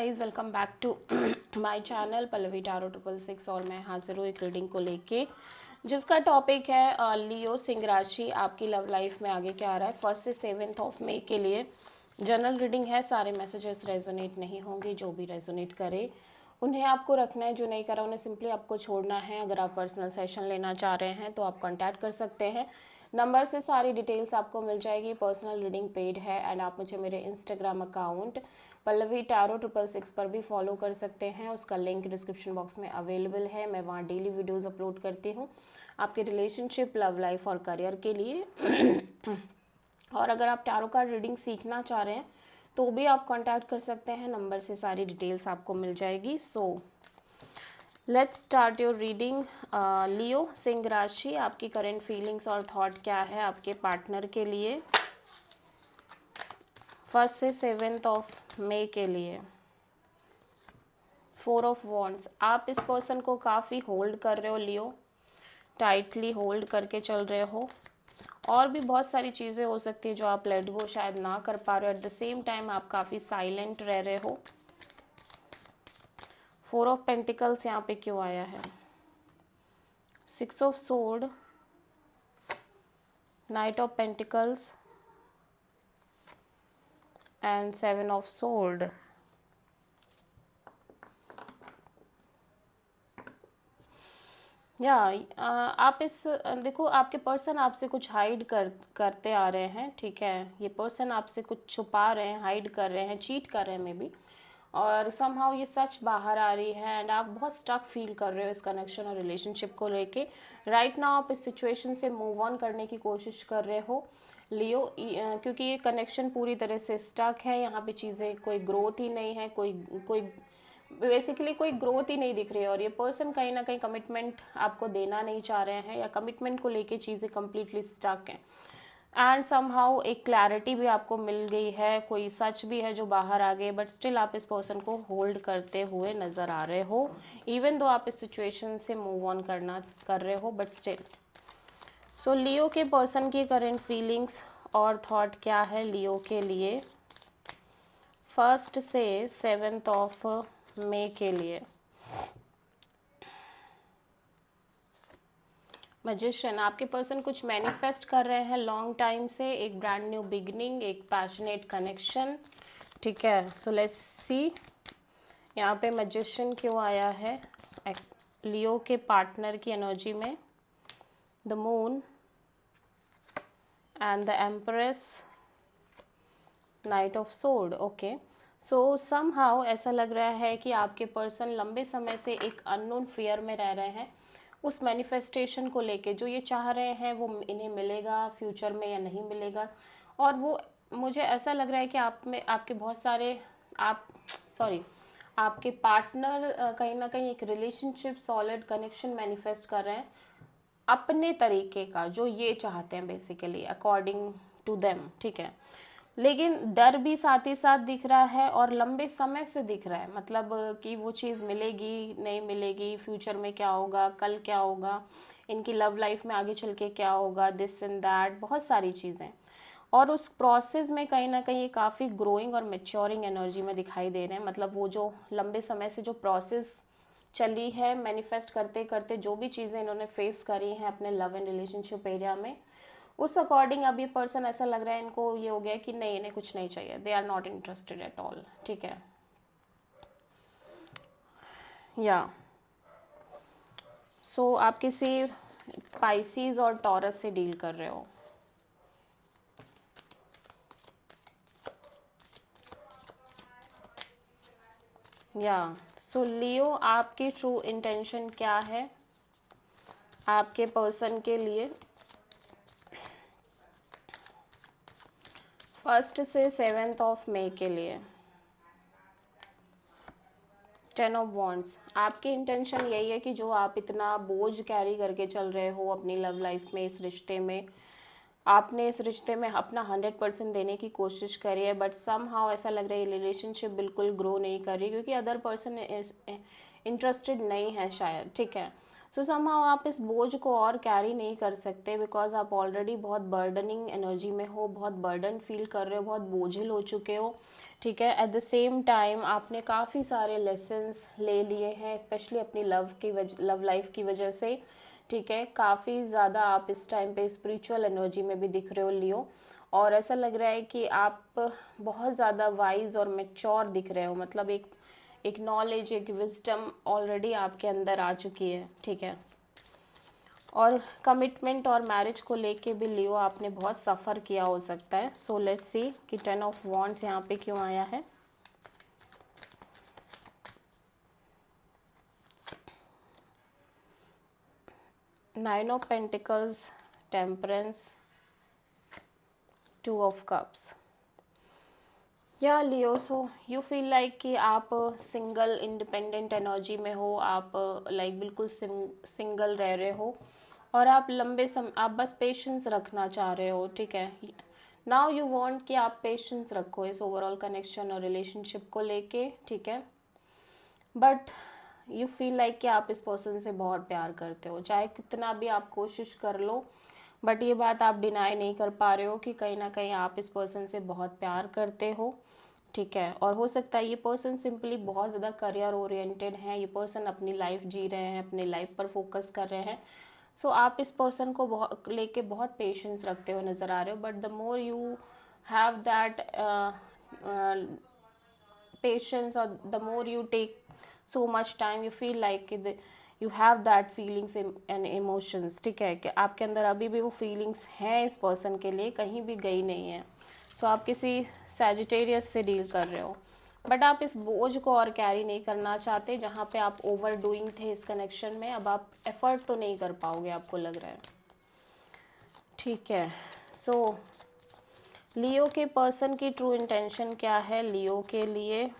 Guys welcome back to my channel Pallavi tarot 666 और मैं हाजिर हूँ एक रीडिंग को लेके जिसका टॉपिक है लियो सिंह राशि आपकी लव लाइफ में आगे क्या आ रहा है 1 से 7 मई के लिए। जनरल रीडिंग है, सारे मैसेजेस रेजोनेट नहीं होंगे, जो भी रेजोनेट करे उन्हें आपको रखना है, जो नहीं करा उन्हें सिंपली आपको छोड़ना है। अगर आप पर्सनल सेशन लेना चाह रहे हैं तो आप कॉन्टैक्ट कर सकते हैं, नंबर से सारी डिटेल्स आपको मिल जाएगी। पर्सनल रीडिंग पेड है एंड आप मुझे मेरे इंस्टाग्राम अकाउंट पल्लवी टारो 666 पर भी फॉलो कर सकते हैं, उसका लिंक डिस्क्रिप्शन बॉक्स में अवेलेबल है। मैं वहाँ डेली वीडियोस अपलोड करती हूँ आपके रिलेशनशिप, लव लाइफ और करियर के लिए। और अगर आप टारो कार्ड रीडिंग सीखना चाह रहे हैं तो भी आप कांटेक्ट कर सकते हैं, नंबर से सारी डिटेल्स आपको मिल जाएगी। So let's start your reading. Leo सिंह राशि, आपकी करंट फीलिंग्स और थॉट क्या है आपके पार्टनर के लिए 1 से 7 मई के लिए। 4 ऑफ वॉन्ड्स, आप इस पर्सन को काफ़ी होल्ड कर रहे हो लियो, टाइटली होल्ड करके चल रहे हो। और भी बहुत सारी चीज़ें हो सकती है जो आप लेट गो शायद ना कर पा रहे हो। एट द सेम टाइम आप काफ़ी साइलेंट रह रहे हो। 4 ऑफ पेंटिकल्स यहाँ पे क्यों आया है? 6 of sword, night of pentacles and 7 of sword. या आप इस देखो, आपके पर्सन आपसे कुछ हाइड करते आ रहे हैं, ठीक है। ये पर्सन आपसे कुछ छुपा रहे हैं, हाइड कर रहे हैं, चीट कर रहे हैं मे बी, और समहाउ ये सच बाहर आ रही है एंड आप बहुत स्टक फील कर रहे हो इस कनेक्शन और रिलेशनशिप को लेके। राइट नाउ आप इस सिचुएशन से मूव ऑन करने की कोशिश कर रहे हो लियो, क्योंकि ये कनेक्शन पूरी तरह से स्टक है। यहाँ पे चीज़ें कोई ग्रोथ ही नहीं है, कोई कोई बेसिकली कोई ग्रोथ ही नहीं दिख रही है। और ये पर्सन कहीं ना कहीं कमिटमेंट आपको देना नहीं चाह रहे हैं, या कमिटमेंट को लेके चीज़ें कम्प्लीटली स्टक हैं। एंड समहाउ एक क्लैरिटी भी आपको मिल गई है, कोई सच भी है जो बाहर आ गए, बट स्टिल आप इस पर्सन को होल्ड करते हुए नज़र आ रहे हो। इवन दो आप इस सिचुएशन से मूव ऑन कर रहे हो, बट स्टिल। सो लियो के पर्सन की करंट फीलिंग्स और थॉट क्या है लियो के लिए 1 से 7 मई के लिए। मैजिशियन, आपके पर्सन कुछ मैनिफेस्ट कर रहे हैं लॉन्ग टाइम से, एक ब्रांड न्यू बिगनिंग, एक पैशनेट कनेक्शन, ठीक है। सो लेट्स सी यहाँ पे मैजिशियन क्यों आया है लियो के पार्टनर की एनर्जी में। The moon and the empress, night of sword. Okay, so somehow ऐसा लग रहा है कि आपके पर्सन लंबे समय से एक अननोन फियर में रह रहे हैं, उस मैनिफेस्टेशन को लेके जो ये चाह रहे हैं वो इन्हें मिलेगा फ्यूचर में या नहीं मिलेगा। और वो मुझे ऐसा लग रहा है कि आप में आपके बहुत सारे आप सॉरी आपके पार्टनर कहीं ना कहीं एक रिलेशनशिप सॉलिड कनेक्शन मैनिफेस्ट कर रहे हैं अपने तरीके का, जो ये चाहते हैं बेसिकली अकॉर्डिंग टू देम, ठीक है। लेकिन डर भी साथ ही साथ दिख रहा है और लंबे समय से दिख रहा है, मतलब कि वो चीज़ मिलेगी नहीं मिलेगी, फ्यूचर में क्या होगा, कल क्या होगा, इनकी लव लाइफ में आगे चल के क्या होगा, दिस एंड दैट, बहुत सारी चीज़ें। और उस प्रोसेस में कहीं ना कहीं काफ़ी ग्रोइंग और मेच्योरिंग एनर्जी में दिखाई दे रहे हैं। मतलब वो जो लंबे समय से जो प्रोसेस चली है मैनिफेस्ट करते करते, जो भी चीज़ें इन्होंने फेस करी हैं अपने लव एंड रिलेशनशिप एरिया में, उस अकॉर्डिंग अब ये पर्सन ऐसा लग रहा है इनको ये हो गया कि नहीं, इन्हें कुछ नहीं चाहिए, they are not interested at all, ठीक है। या सो आप किसी पाइसीज और टॉरस से डील कर रहे हो। या सो लियो, आपकी ट्रू इंटेंशन क्या है आपके पर्सन के लिए 1 से 7 मई के लिए। 10 ऑफ वॉन्ड्स, आपकी इंटेंशन यही है कि जो आप इतना बोझ कैरी करके चल रहे हो अपनी लव लाइफ में, इस रिश्ते में, आपने इस रिश्ते में अपना 100% देने की कोशिश करी है, बट समहाउ ऐसा लग रहा है ये रिलेशनशिप बिल्कुल ग्रो नहीं कर रही, क्योंकि अदर पर्सन इंटरेस्टेड नहीं है शायद, ठीक है। सो समहाउ आप इस बोझ को और कैरी नहीं कर सकते, बिकॉज आप ऑलरेडी बहुत बर्डनिंग एनर्जी में हो, बहुत बर्डन फील कर रहे हो, बहुत बोझिल हो चुके हो। ठीक है। एट द सेम टाइम आपने काफ़ी सारे लेसन्स ले लिए हैं, स्पेशली अपनी लव लाइफ की वजह से। ठीक है, काफ़ी ज़्यादा आप इस टाइम पे स्पिरिचुअल एनर्जी में भी दिख रहे हो लियो, और ऐसा लग रहा है कि आप बहुत ज़्यादा वाइज और मेच्योर दिख रहे हो, मतलब एक नॉलेज, एक विजडम ऑलरेडी आपके अंदर आ चुकी है। ठीक है, और कमिटमेंट और मैरिज को लेके भी लियो आपने बहुत सफ़र किया हो सकता है। सो लेट्स सी कि 10 ऑफ वॉन्ड्स यहाँ पे क्यों आया है। Nine of pentacles, temperance, 2 of cups. या लियो, सो यू फील लाइक कि आप सिंगल इंडिपेंडेंट एनर्जी में हो, आप लाइक बिल्कुल सिंगल रह रहे हो, और आप लंबे समय आप बस पेशेंस रखना चाह रहे हो। ठीक है, नाउ यू वांट कि आप पेशेंस रखो इस ओवरऑल कनेक्शन और रिलेशनशिप को लेके। ठीक है, बट यू फील लाइक कि आप इस पर्सन से बहुत प्यार करते हो, चाहे कितना भी आप कोशिश कर लो, बट ये बात आप डिनाई नहीं कर पा रहे हो कि कहीं ना कहीं आप इस पर्सन से बहुत प्यार करते हो। ठीक है, और हो सकता है ये पर्सन सिंपली बहुत ज़्यादा करियर ओरिएंटेड है, ये पर्सन अपनी लाइफ जी रहे हैं, अपनी लाइफ पर फोकस कर रहे हैं। सो आप इस पर्सन को बहुत लेके बहुत पेशेंस रखते हुए नज़र आ रहे हो, but the more you have that patience, और the more you take so much time, you feel like you have that feelings and emotions। ठीक है, कि आपके अंदर अभी भी वो फीलिंग्स हैं इस पर्सन के लिए, कहीं भी गई नहीं है। सो आप किसी सैजिटेरियस से डील कर रहे हो, बट आप इस बोझ को और कैरी नहीं करना चाहते, जहाँ पे आप ओवर डूइंग थे इस कनेक्शन में, अब आप एफर्ट तो नहीं कर पाओगे, आपको लग रहा है। ठीक है, सो लियो के पर्सन की ट्रू इंटेंशन क्या है लियो के लिए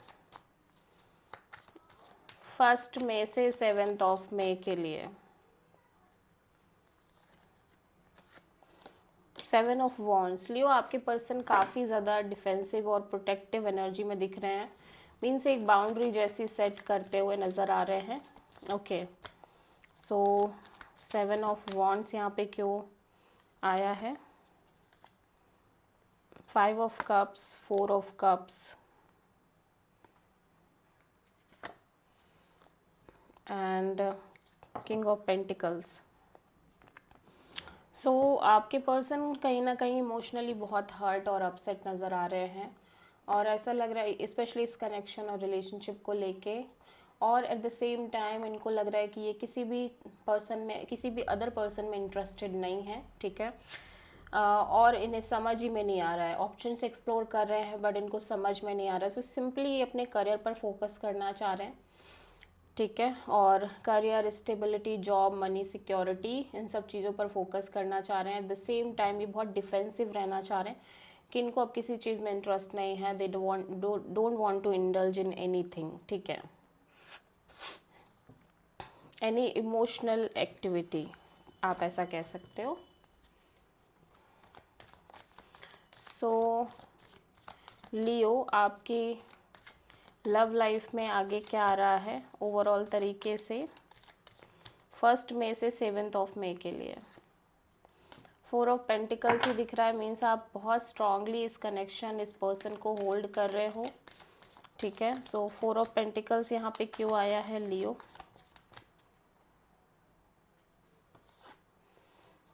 1 मई से 7 मई के लिए। 7 ऑफ वॉन्ड्स, लियो आपके पर्सन काफ़ी ज़्यादा डिफेंसिव और प्रोटेक्टिव एनर्जी में दिख रहे हैं, मीन्स एक बाउंड्री जैसी सेट करते हुए नज़र आ रहे हैं। ओके, सो 7 ऑफ वॉन्ड्स यहाँ पे क्यों आया है? 5 of cups, 4 of cups and king of pentacles. So आपके पर्सन कहीं ना कहीं इमोशनली बहुत हर्ट और अपसेट नज़र आ रहे हैं, और ऐसा लग रहा है स्पेशली इस कनेक्शन और रिलेशनशिप को लेके, और एट द सेम टाइम इनको लग रहा है कि ये किसी भी पर्सन में, किसी भी अदर पर्सन में इंटरेस्टेड नहीं है। ठीक है, और इन्हें समझ ही में नहीं आ रहा है, ऑप्शंस एक्सप्लोर कर रहे हैं बट इनको समझ में नहीं आ रहा है। सो सिंपली ये अपने करियर पर फोकस करना चाह रहे हैं। ठीक है, और career stability, job, money, security, इन सब चीज़ों पर फोकस करना चाह रहे हैं। एट द सेम टाइम ये बहुत डिफेंसिव रहना चाह रहे हैं कि इनको अब किसी चीज़ में इंटरेस्ट नहीं है, they don't want to indulge in anything. ठीक है, एनी इमोशनल एक्टिविटी, आप ऐसा कह सकते हो। सो लियो आपकी लव लाइफ में आगे क्या आ रहा है ओवरऑल तरीके से 1 मई से 7 मई के लिए? 4 ऑफ पेंटिकल्स ही दिख रहा है, मीन्स आप बहुत स्ट्रांगली इस कनेक्शन, इस पर्सन को होल्ड कर रहे हो। ठीक है, सो 4 ऑफ पेंटिकल्स यहाँ पे क्यों आया है Leo?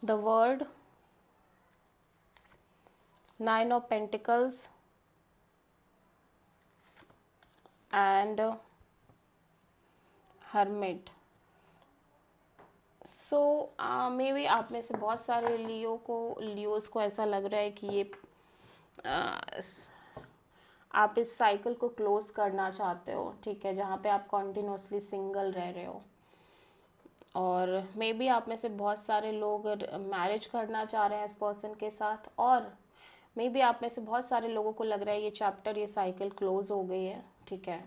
The world, 9 of pentacles and hermit. So maybe आप में से बहुत सारे लियोस को ऐसा लग रहा है कि ये आप इस साइकिल को क्लोज करना चाहते हो। ठीक है, जहाँ पे आप कॉन्टिन्यूसली सिंगल रह रहे हो, और मे बी आप में से बहुत सारे लोग मैरिज करना चाह रहे हैं इस पर्सन के साथ, और मे बी आप में से बहुत सारे लोगों को लग रहा है ये चैप्टर, ये साइकिल क्लोज हो गई है। ठीक है,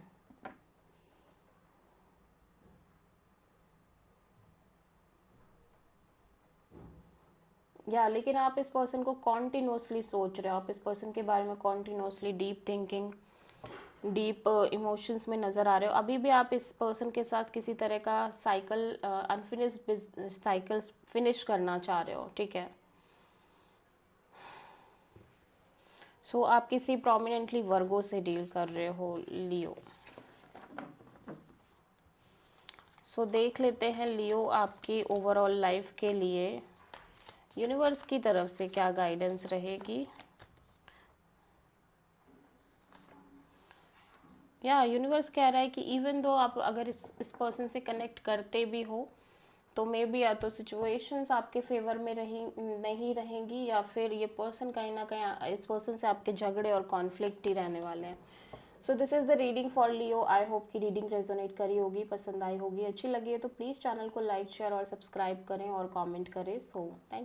या लेकिन आप इस पर्सन को कॉन्टिन्यूसली सोच रहे हो, आप इस पर्सन के बारे में continuously deep thinking, deep emotions में नज़र आ रहे हो। अभी भी आप इस पर्सन के साथ किसी तरह का साइकिल, अनफिनिश्ड साइकिल फिनिश करना चाह रहे हो। ठीक है, सो आप किसी प्रोमिनेंटली वर्गो से डील कर रहे हो लियो। सो देख लेते हैं लियो आपकी ओवरऑल लाइफ के लिए यूनिवर्स की तरफ से क्या गाइडेंस रहेगी। या यूनिवर्स कह रहा है कि इवन दो आप अगर इस पर्सन से कनेक्ट करते भी हो तो मे बी या तो सिचुएशंस आपके फेवर में नहीं रहेंगी, या फिर ये पर्सन कहीं ना कहीं इस पर्सन से आपके झगड़े और कॉन्फ्लिक्ट ही रहने वाले हैं। So this is the reading for Leo. I hope कि रीडिंग रेजोनेट करी होगी, पसंद आई होगी, अच्छी लगी है तो प्लीज़ चैनल को लाइक शेयर और सब्सक्राइब करें और कमेंट करें। So thank